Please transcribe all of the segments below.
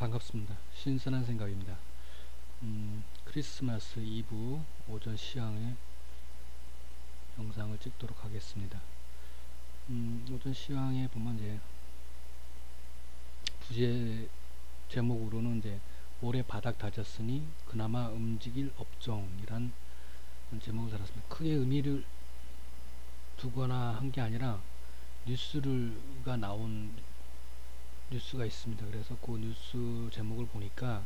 반갑습니다. 신선한 생각입니다. 크리스마스 이브 오전 시황에 영상을 찍도록 하겠습니다. 오전 시황에 보면 이제 부제 제목으로는 이제 올해 바닥 다졌으니 그나마 움직일 업종이란 제목을 달았습니다. 크게 의미를 두거나 한 게 아니라 뉴스가 나온 뉴스가 있습니다. 그래서 그 뉴스 제목을 보니까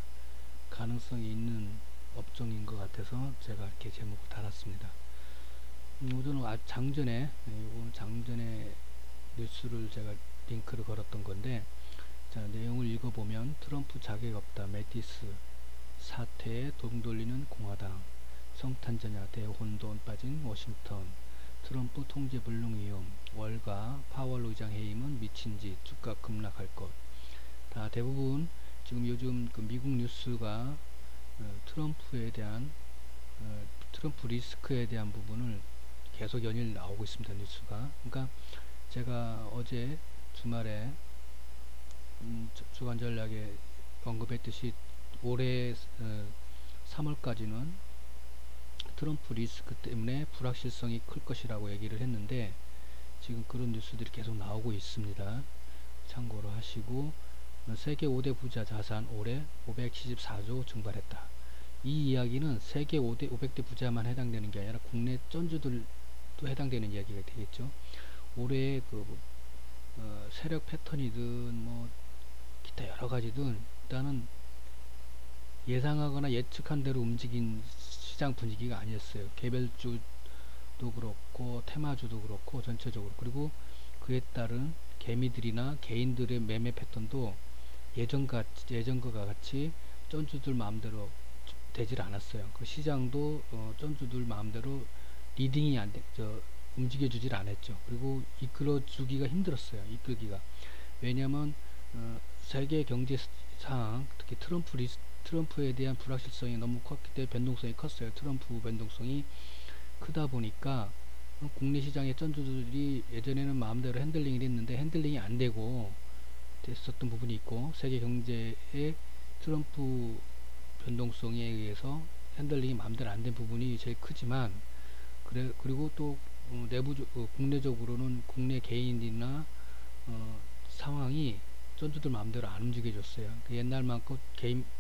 가능성이 있는 업종인 것 같아서 제가 이렇게 제목을 달았습니다. 오늘은 장전에 뉴스를 제가 링크를 걸었던 건데, 자, 내용을 읽어보면 트럼프 자격 없다, 매티스 사태에 돈 돌리는 공화당, 성탄전야 대혼돈 빠진 워싱턴, 트럼프 통제 불능 위험, 월가 파월 의장 해임은 미친 짓, 주가 급락할 것. 다 대부분 지금 요즘 그 미국 뉴스가 트럼프에 대한 트럼프 리스크에 대한 부분을 계속 연일 나오고 있습니다. 뉴스가. 그러니까 제가 어제 주말에 주간 전략에 언급했듯이 올해 3월까지는 트럼프 리스크 때문에 불확실성이 클 것이라고 얘기를 했는데, 지금 그런 뉴스들이 계속 나오고 있습니다. 참고로 하시고, 세계 5대 부자 자산 올해 574조 증발했다. 이 이야기는 세계 500대 부자만 해당되는 게 아니라 국내 쩐주들도 해당되는 이야기가 되겠죠. 올해 세력 패턴이든 뭐 기타 여러 가지든 일단은 예상하거나 예측한 대로 움직인 시장 분위기가 아니었어요. 개별주도 그렇고 테마주도 그렇고 전체적으로, 그리고 그에 따른 개미들이나 개인들의 매매 패턴도 예전과 같이 쩐주들 마음대로 되질 않았어요. 그 시장도 쩐주들 마음대로 리딩이 움직여주질 않았죠. 그리고 이끌어주기가 힘들었어요. 이끌기가. 왜냐하면 세계 경제 상황, 특히 트럼프에 대한 불확실성이 너무 컸기 때문에 변동성이 컸어요. 트럼프 변동성이 크다 보니까 국내 시장의 쩐주들이 예전에는 마음대로 핸들링이 됐는데 핸들링이 안 되고 됐었던 부분이 있고, 세계 경제의 트럼프 변동성에 의해서 핸들링이 마음대로 안 된 부분이 제일 크지만, 그리고 또 국내적으로는 국내 개인이나 상황이 쩐주들 마음대로 안 움직여줬어요. 옛날만큼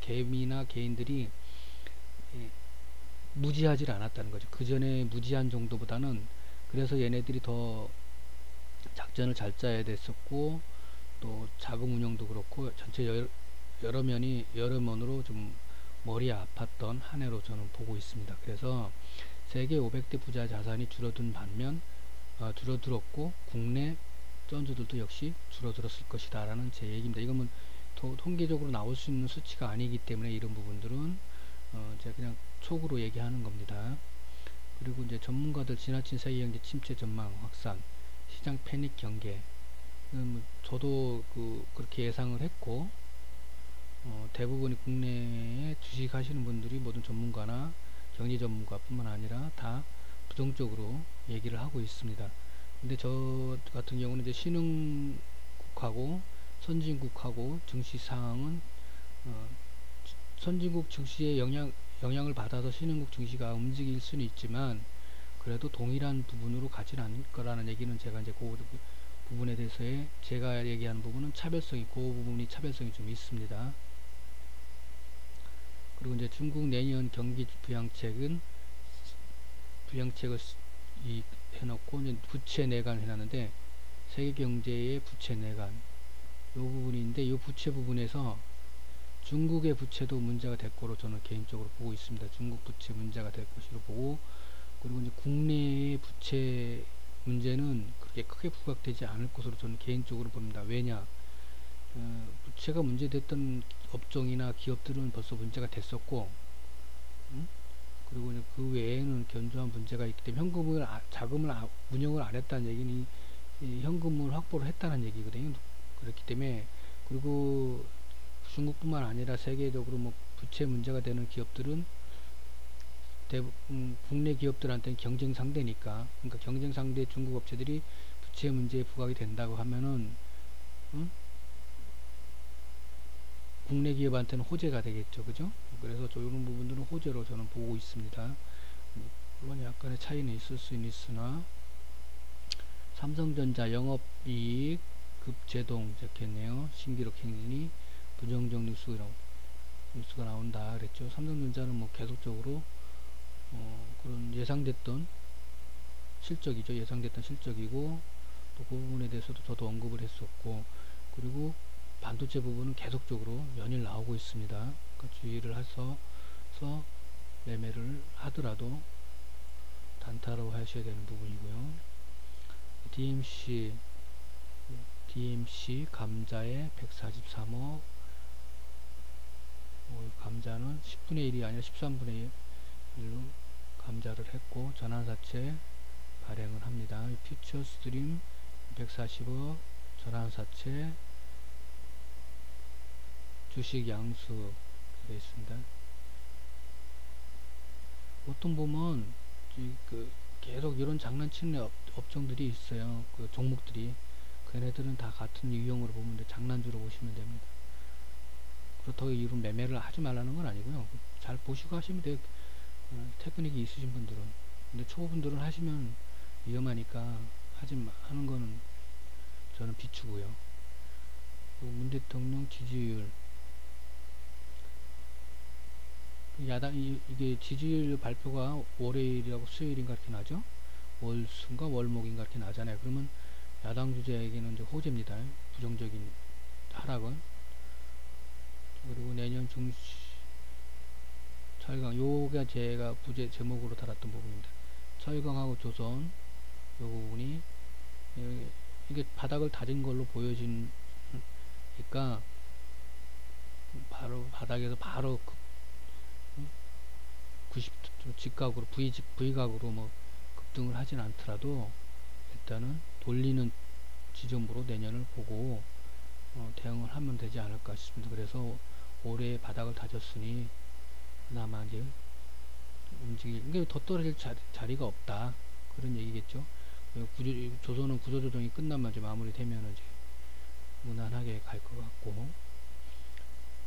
개미나 개인들이 무지하지 않았다는 거죠. 그 전에 무지한 정도보다는, 그래서 얘네들이 더 작전을 잘 짜야 됐었고, 또 자금 운영도 그렇고 전체 여러 면으로 좀 머리가 아팠던 한 해로 저는 보고 있습니다. 그래서 세계 500대 부자 자산이 줄어든 반면 줄어들었고 국내 쩐주들도 역시 줄어들었을 것이다 라는 제 얘기입니다. 이건 뭐 통계적으로 나올 수 있는 수치가 아니기 때문에 이런 부분들은 제가 그냥 촉으로 얘기하는 겁니다. 그리고 이제 전문가들 지나친 세계경제 침체 전망 확산, 시장 패닉 경계, 저도 그렇게 예상을 했고, 대부분이 국내에 주식 하시는 분들이 모든 전문가나 경제 전문가 뿐만 아니라 다 부정적으로 얘기를 하고 있습니다. 근데 저 같은 경우는 이제 신흥국하고 선진국하고 증시 상황은 선진국 증시의 영향을 받아서 신흥국 증시가 움직일 수는 있지만, 그래도 동일한 부분으로 가지는 않을 거라는 얘기는 제가 이제 그 부분에 대해서의 제가 얘기하는 부분은 부분이 차별성이 좀 있습니다. 그리고 이제 중국 내년 경기 부양책을 해놓고 이제 부채 내간 해놨는데, 세계 경제의 부채 내간 요 부분인데, 요 부채 부분에서 중국의 부채도 문제가 될 거로 저는 개인적으로 보고 있습니다. 중국 부채 문제가 될 것으로 보고, 그리고 이제 국내의 부채 문제는 그렇게 크게 부각되지 않을 것으로 저는 개인적으로 봅니다. 왜냐, 부채가 문제됐던 업종이나 기업들은 벌써 문제가 됐었고, 그리고 이제 그 외에는 견조한 문제가 있기 때문에 자금을 운영을 안 했다는 얘기는 현금을 확보를 했다는 얘기거든요. 그렇기 때문에, 그리고 중국뿐만 아니라 세계적으로 뭐 부채 문제가 되는 기업들은 국내 기업들한테는 경쟁 상대니까, 그러니까 경쟁 상대 중국 업체들이 부채 문제에 부각이 된다고 하면은 국내 기업한테는 호재가 되겠죠. 그죠? 그래서 이런 부분들은 호재로 저는 보고 있습니다. 물론 약간의 차이는 있을 수는 있으나 삼성전자 영업이익 급제동 적혔네요. 신기록 행진이 부정적 뉴스가 나온다 그랬죠. 삼성전자는 뭐 계속적으로 그런 예상됐던 실적이죠. 예상됐던 실적이고 또 그 부분에 대해서도 저도 언급을 했었고, 그리고 반도체 부분은 계속적으로 연일 나오고 있습니다. 그러니까 주의를 해서 매매를 하더라도 단타로 하셔야 되는 부분이고요. DMC 감자에 143억, 감자는 10분의 1이 아니라 13분의 1로 감자를 했고 전환사채 발행을 합니다. 퓨처 스트림 140억 전환사채 주식 양수 되어 있습니다. 보통 보면 계속 이런 장난치는 업종들이 있어요. 그 종목들이 걔네들은 다 같은 유형으로 보면 장난주로 보시면 됩니다. 그렇다고 이런 매매를 하지 말라는 건 아니고요. 잘 보시고 하시면 돼요. 테크닉이 있으신 분들은. 근데 초보분들은 하시면 위험하니까 하는 거는 저는 비추고요. 문 대통령 지지율, 이게 지지율 발표가 월요일이라고 수요일인가 이렇게 나죠. 월수인가 월목인가 이렇게 나잖아요. 그러면 야당 주자에게는 이제 호재입니다. 부정적인 하락은. 그리고 내년 철강, 요가 제가 부제 제목으로 달았던 부분입니다. 철강하고 조선 요 부분이 이게 바닥을 다진 걸로 보여지니까 바로 바닥에서 바로 90 직각으로 V각으로 뭐 급등을 하진 않더라도 일단은 돌리는 지점으로 내년을 보고 대응을 하면 되지 않을까 싶습니다. 그래서 올해 바닥을 다졌으니 그나마 이제 이게 더 떨어질 자리가 없다, 그런 얘기겠죠. 조선은 구조조정이 끝나면 이제 마무리되면 이제 무난하게 갈 것 같고.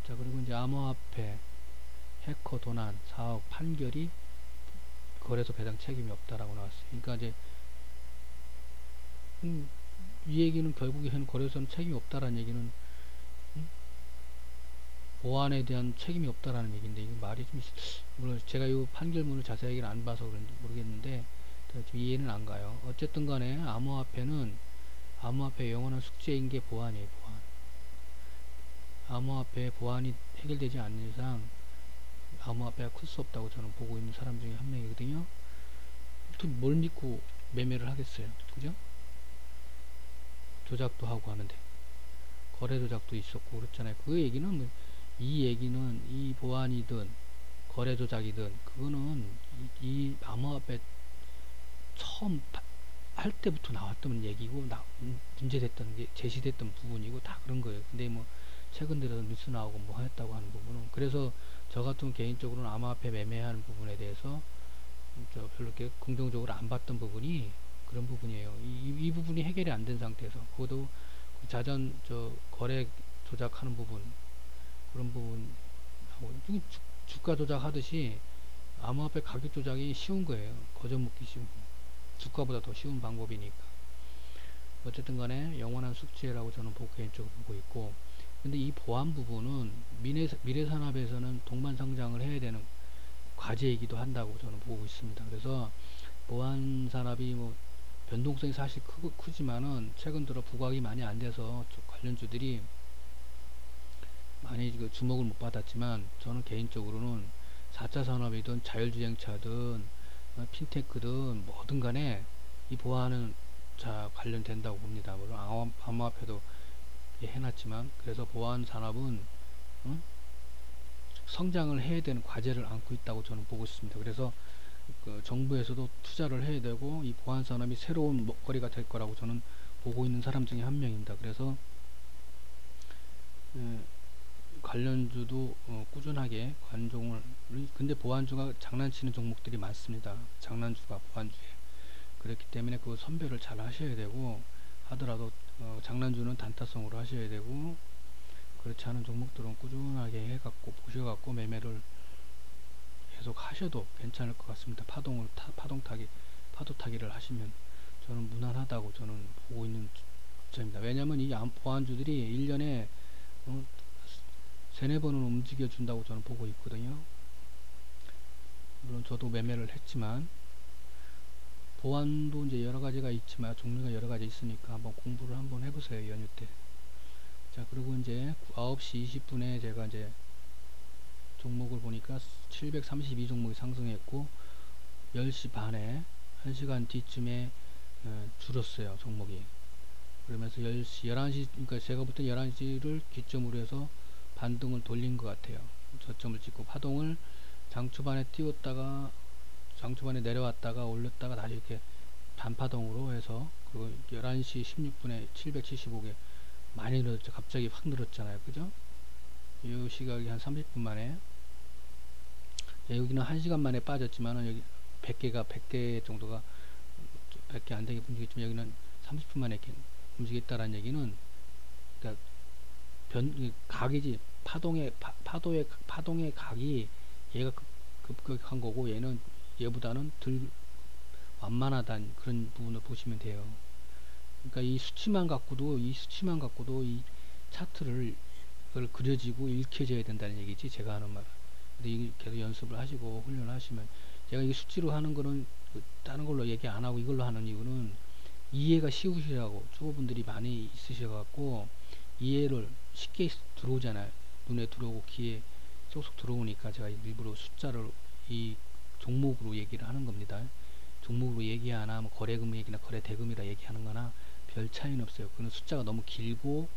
자, 그리고 이제 암호화폐 해커 도난 4억 판결이 거래소 배당 책임이 없다라고 나왔어요. 그러니까 이제 이 얘기는 결국에는 거래소는 책임이 없다라는 얘기는 보안에 대한 책임이 없다라는 얘기인데, 이거 말이 좀 물론 제가 이 판결문을 자세하게 안 봐서 그런지 모르겠는데 좀 이해는 안 가요. 어쨌든 간에 암호화폐 영원한 숙제인 게 보안이에요. 보안. 암호화폐 보안이 해결되지 않는 이상 암호화폐가 클 수 없다고 저는 보고 있는 사람 중에 한 명이거든요. 또 뭘 믿고 매매를 하겠어요. 그죠? 조작도 하고 하는데 거래 조작도 있었고 그렇잖아요. 그 얘기는 이 얘기는 이 보안이든 거래 조작이든 그거는 이 암호화폐 처음 할 때부터 나왔던 얘기고 문제됐던 게 제시됐던 부분이고 다 그런 거예요. 근데 뭐 최근 들어서 뉴스 나오고 뭐 했다고 하는 부분은, 그래서 저 같은 개인적으로는 암호화폐 매매하는 부분에 대해서 별로 이렇게 긍정적으로 안 봤던 부분이 그런 부분이에요. 이 부분이 해결이 안 된 상태에서, 그것도 거래 조작하는 부분, 그런 부분하고 주가 조작하듯이 암호화폐 가격 조작이 쉬운 거예요. 거저먹기 쉬운, 주가보다 더 쉬운 방법이니까. 어쨌든 간에 영원한 숙제라고 저는 개인적으로 보고 있고, 근데 이 보안 부분은 미래산업에서는 동반성장을 해야 되는 과제이기도 한다고 저는 보고 있습니다. 그래서 보안 산업이 뭐 변동성이 사실 크지만은 최근 들어 부각이 많이 안 돼서 관련주들이 많이 주목을 못 받았지만, 저는 개인적으로는 4차 산업이든 자율주행차든 핀테크든 뭐든 간에 이 보안은 관련된다고 봅니다. 물론 암호화폐도 해놨지만, 그래서 보안 산업은 성장을 해야 되는 과제를 안고 있다고 저는 보고 있습니다. 그래서 정부에서도 투자를 해야 되고 이 보안 산업이 새로운 먹거리가 될 거라고 저는 보고 있는 사람 중에 한 명입니다. 그래서 관련주도 꾸준하게 관종을, 근데 보안주가 장난치는 종목들이 많습니다. 장난주가 보안주에. 그렇기 때문에 그 선별을 잘 하셔야 되고, 하더라도 장난주는 단타성으로 하셔야 되고, 그렇지 않은 종목들은 꾸준하게 해갖고 보셔갖고 매매를 계속 하셔도 괜찮을 것 같습니다. 파도 타기를 하시면 저는 무난하다고 저는 보고 있는 점입니다. 왜냐하면 이 보안주들이 1년에 세네 번은 움직여 준다고 저는 보고 있거든요. 물론 저도 매매를 했지만 보안도 이제 여러 가지가 있지만 종류가 여러 가지 있으니까 한번 공부를 한번 해보세요, 연휴 때. 자, 그리고 이제 9시 20분에 제가 이제 종목을 보니까 732 종목이 상승했고 10시 반에 1시간 뒤쯤에 줄었어요, 종목이. 그러면서 11시, 그러니까 제가 볼 때 11시를 기점으로 해서 반등을 돌린 것 같아요. 저점을 찍고 파동을 장초반에 띄웠다가 장초반에 내려왔다가 올렸다가 다시 이렇게 단파동으로 해서, 그리고 11시 16분에 775개 많이 늘었죠. 갑자기 확 늘었잖아요. 그죠? 이 시각이 한 30분 만에, 여기는 1시간 만에 빠졌지만은 여기 100개 정도가 100개 안 되게 움직였지만 여기는 30분 만에 이렇게 움직였다라는 얘기는, 그러니까 각이지, 파동의 각이 얘가 급격한 거고 얘는 얘보다는 덜 완만하다는 그런 부분을 보시면 돼요. 그러니까 이 수치만 갖고도 이 차트를 그려지고 읽혀져야 된다는 얘기지, 제가 하는 말은. 근데 계속 연습을 하시고 훈련하시면, 제가 이 수치로 하는 거는 다른 걸로 얘기 안 하고 이걸로 하는 이유는 이해가 쉬우시라고, 초보분들이 많이 있으셔갖고 이해를 쉽게 들어오잖아요. 눈에 들어오고 귀에 쏙쏙 들어오니까 제가 일부러 숫자를 이 종목으로 얘기를 하는 겁니다. 종목으로 얘기하나 뭐 거래금 얘기나 거래대금이라 얘기하는 거나 별 차이는 없어요. 그는 숫자가 너무 길고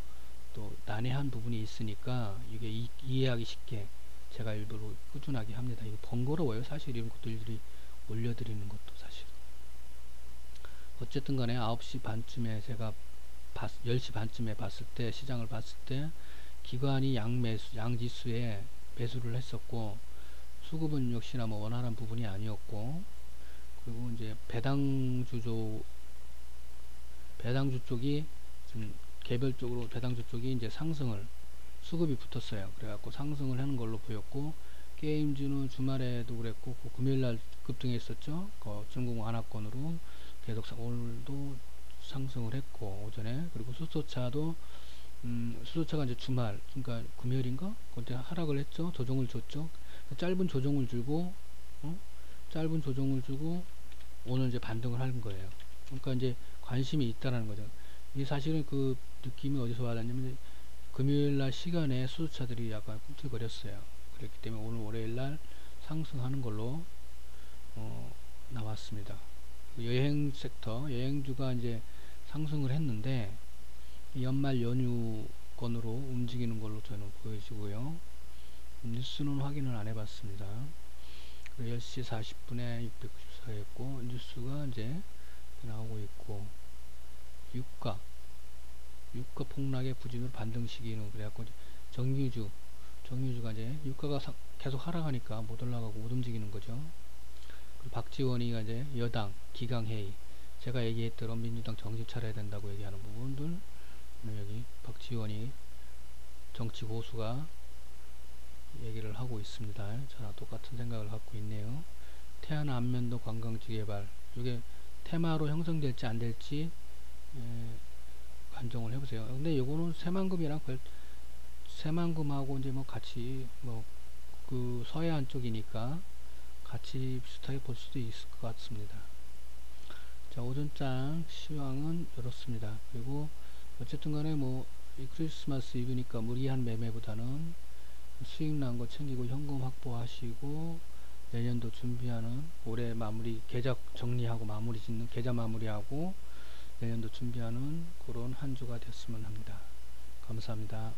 또 난해한 부분이 있으니까 이게 이해하기 쉽게 제가 일부러 꾸준하게 합니다. 이거 번거로워요, 사실. 이런 것들이 올려드리는 것도 사실. 어쨌든 간에 9시 반쯤에 제가 10시 반쯤에 봤을 때, 시장을 봤을 때 기관이 양지수에 매수를 했었고, 수급은 역시나 뭐 원활한 부분이 아니었고, 그리고 이제 배당주 쪽이 좀 개별적으로 배당주 쪽이 이제 상승을, 수급이 붙었어요. 그래갖고 상승을 하는 걸로 보였고, 게임주는 주말에도 그랬고 금요일날 급등했었죠. 중국 완화권으로 계속 오늘도 상승을 했고 오전에. 그리고 수소차도 수소차가 이제 주말, 그러니까 금요일인가 그때 하락을 했죠. 조정을 줬죠. 짧은 조정을 주고 오늘 이제 반등을 하는 거예요. 그러니까 이제 관심이 있다라는 거죠. 이 사실은 그 느낌이 어디서 와닿냐면, 금요일날 시간에 수소차들이 약간 꿈틀거렸어요. 그렇기 때문에 오늘 월요일날 상승하는 걸로 나왔습니다. 여행 섹터, 여행주가 이제 상승을 했는데 연말 연휴권으로 움직이는 걸로 저는 보여지고요. 뉴스는 확인을 안 해봤습니다. 10시 40분에 694였고 뉴스가 이제 나오고 있고, 유가 폭락의 부진으로 반등 시기는 그래갖고 정유주가 이제 유가가 계속 하락하니까 못 올라가고 못 움직이는 거죠. 그리고 박지원이가 이제 여당 기강회의, 제가 얘기했던 민주당 정신 차려야 된다고 얘기하는 부분들, 여기 박지원이 정치 고수가 얘기를 하고 있습니다. 저랑 똑같은 생각을 갖고 있네요. 태안 안면도 관광지 개발, 이게 테마로 형성될지 안 될지 관정을 해보세요. 근데 요거는 새만금이랑 새만금하고 이제 뭐 같이 그 서해안 쪽이니까 같이 비슷하게 볼 수도 있을 것 같습니다. 자, 오전장 시황은 이렇습니다. 그리고 어쨌든 간에 이 크리스마스 이브니까 무리한 매매보다는 수익 난 거 챙기고 현금 확보하시고 내년도 준비하는, 올해 마무리 계좌 정리하고 마무리 짓는, 계좌 마무리하고 내년도 준비하는 그런 한 주가 됐으면 합니다. 감사합니다.